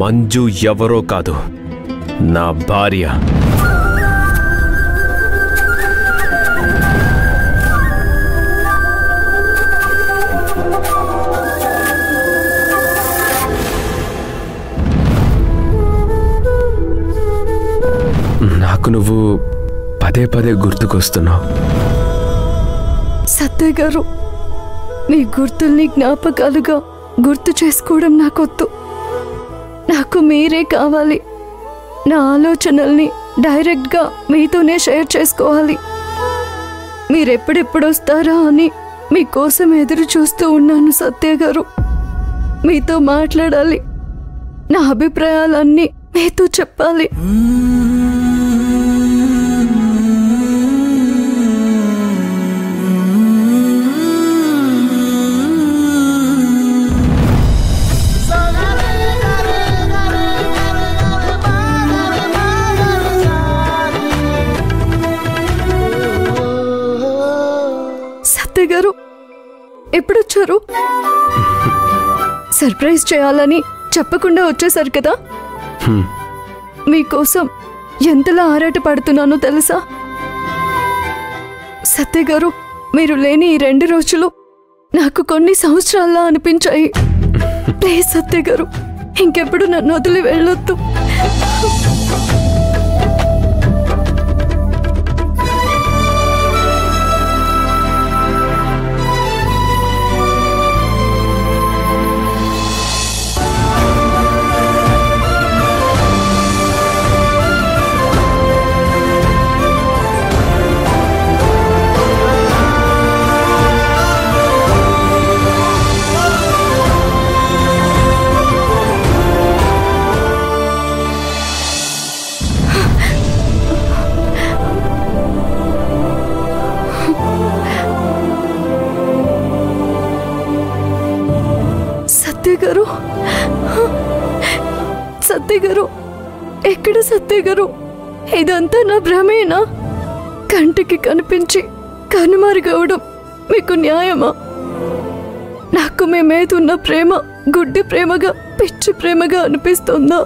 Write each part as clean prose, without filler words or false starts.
మంజు ఎవరో కాదు, నా భార్య. నాకు నువ్వు పదే పదే గుర్తుకొస్తున్నావు. సత్తయ్య గారు, మీ గుర్తుల్ని జ్ఞాపకాలుగా గుర్తు చేసుకోవడం నాకొద్దు. నాకు మీరే కావాలి. నా ఆలోచనల్ని డైరెక్ట్గా మీతోనే షేర్ చేసుకోవాలి. మీరెప్పుడెప్పుడు వస్తారా అని మీకోసం ఎదురు చూస్తూ ఉన్నాను సత్య గారు. మీతో మాట్లాడాలి, నా అభిప్రాయాలన్నీ మీతో చెప్పాలి. గారు ఎప్పుడొచ్చారు? సర్ప్రైజ్ చేయాలని చెప్పకుండా వచ్చేసారు కదా. మీకోసం ఎంతలా ఆరాట పడుతున్నానో తెలుసా? సత్య గారు, మీరు లేని ఈ 2 రోజులు నాకు కొన్ని సంవత్సరాల్లా అనిపించాయి. ప్లీజ్ సత్య గారు, ఇంకెప్పుడు నన్ను వదిలి వెళ్ళొద్దు. సత్య గారు, ఎక్కడ సత్య గారు? ఇదంతా నా భ్రమేనా? కంటికి కనిపించి కనుమరుగవడం మీకు న్యాయమా? నాకు మీ మీద ఉన్న ప్రేమ గుడ్డి ప్రేమగా, పిచ్చి ప్రేమగా అనిపిస్తుందా?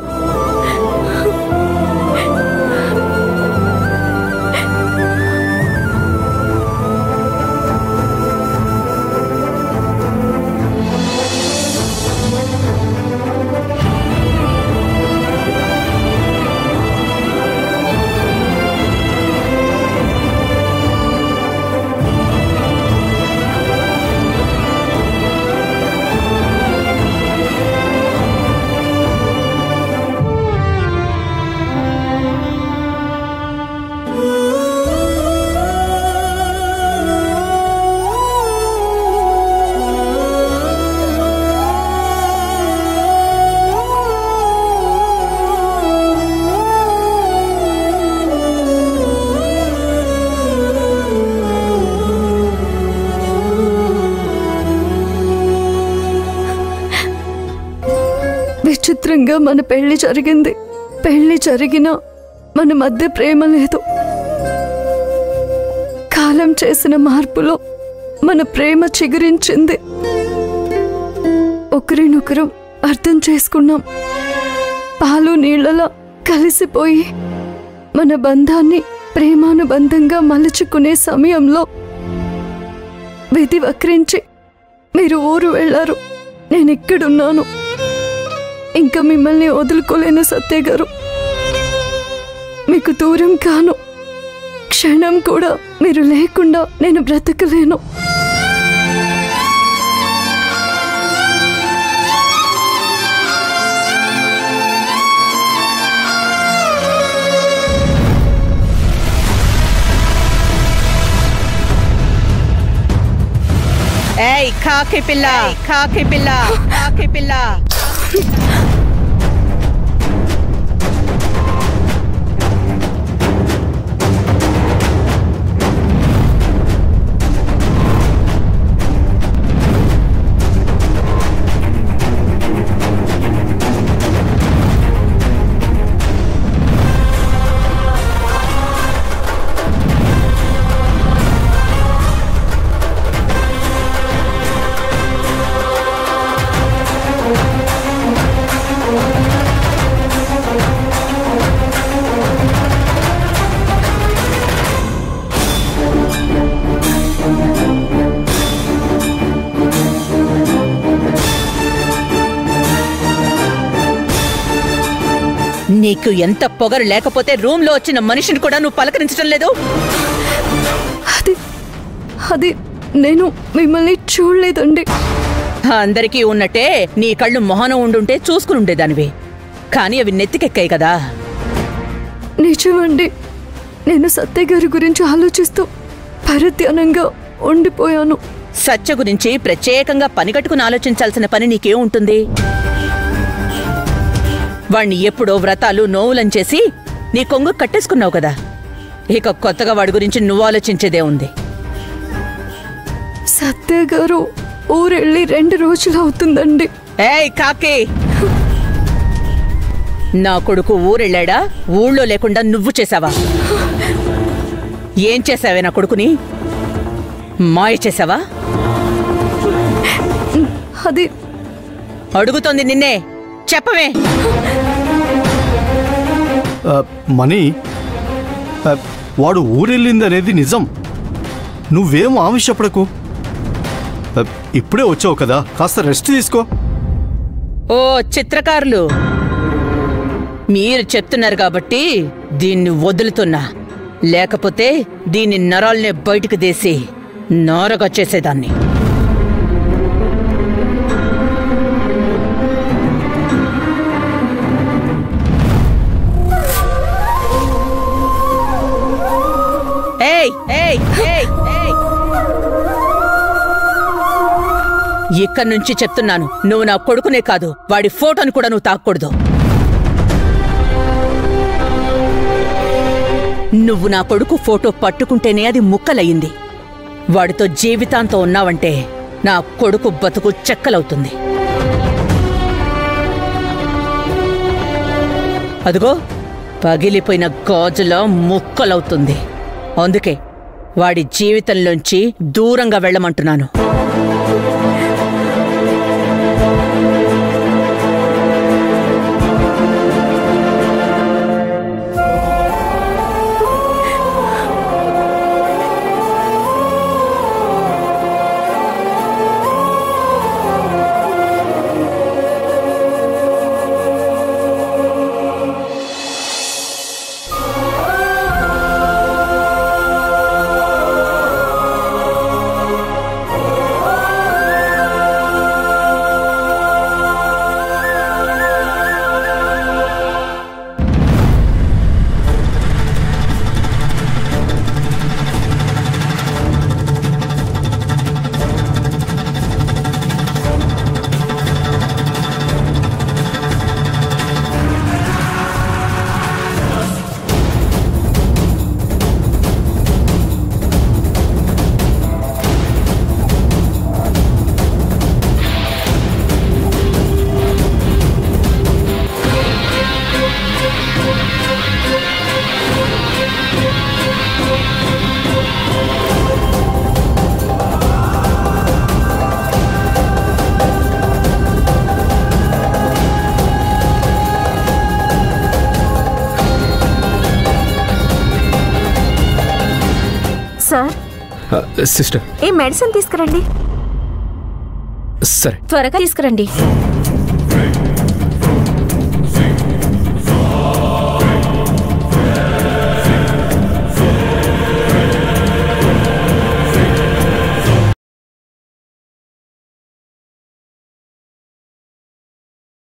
విచిత్రంగా మన పెళ్లి జరిగింది. పెళ్లి జరిగినా మన మధ్య ప్రేమ లేదు. కాలం చేసిన మార్పులో మన ప్రేమ చిగురించింది. ఒకరినొకరం అర్థం చేసుకున్నాం. పాలు నీళ్లలా కలిసిపోయి మన బంధాన్ని ప్రేమానుబంధంగా మలుచుకునే సమయంలో విధి వక్రించి మీరు ఊరు వెళ్లారు. నేను ఇక్కడున్నాను. ఇంకా మిమ్మల్ని వదులుకోలేను సత్య గారు. మీకు దూరం కాను. క్షణం కూడా మీరు లేకుండా నేను బ్రతకలేను. ఏయ్ కాకి పిల్ల, కాకి పిల్ల, కాకి పిల్ల. నీకు ఎంత పొగరు లేకపోతే రూమ్లో వచ్చిన మనిషిని కూడా నువ్వు పలకరించడం లేదు? అది నేను మిమ్మల్ని చూడలేదండి. అందరికీ ఉన్నట్టే నీ కళ్ళు మొహన ఉండుంటే చూసుకుని ఉండేదానివి, కానీ అవి నెత్తికెక్కాయి కదా. నిజమండి, నేను సత్య గారి గురించి ఆలోచిస్తూ పరధ్యానంగా ఉండిపోయాను. సత్య గురించి ప్రత్యేకంగా పనిగట్టుకుని ఆలోచించాల్సిన పని నీకేం ఉంటుంది? వాణ్ణి ఎప్పుడో వ్రతాలు నోవులని చేసి నీ కొంగు కట్టేసుకున్నావు కదా, ఇక కొత్తగా వాడి గురించి నువ్వు ఆలోచించేదే ఉంది. సత్య గారు ఊరెళ్ళి 2 రోజులు అవుతుందండి. ఏయ్ కాకి, నా కొడుకు ఊరెళ్ళాడా? ఊళ్ళో లేకుండా నువ్వు చేసావా? ఏం చేసావే నా కొడుకుని? మాయ చేసావా? అది అడుగుతోంది నిన్నే, చెప్పవే. మణి, వాడు ఊరెళ్ళిందనేది నిజం. నువ్వేం ఆవేశపడకు. ఇప్పుడే వచ్చావు కదా, కాస్త రెస్ట్ తీసుకో. ఓ చిత్రకారులు, మీరు చెప్తున్నారు కాబట్టి దీన్ని వదులుతున్నా, లేకపోతే దీని నరాల్నే బయటకు తీసి నారగా చేసేదాన్ని. ఏయ్ ఏయ్ ఏయ్ ఏయ్, ఇక్కడి నుంచి చెప్తున్నాను, నువ్వు నా కొడుకునే కాదు వాడి ఫోటోని కూడా నువ్వు తాకూడదు. నువ్వు నా కొడుకు ఫోటో పట్టుకుంటేనే అది ముక్కలయ్యింది. వాడితో జీవితాంతం ఉన్నావంటే నా కొడుకు బతుకు చెక్కలవుతుంది. అదిగో పగిలిపోయిన గాజులా ముక్కలవుతుంది. అందుకే వాడి జీవితంలోంచి దూరంగా వెళ్ళమంటున్నాను. సార్, సిస్టర్ ఈ మెడిసిన్ తీసుకురండి. సరే, త్వరగా తీసుకురండి.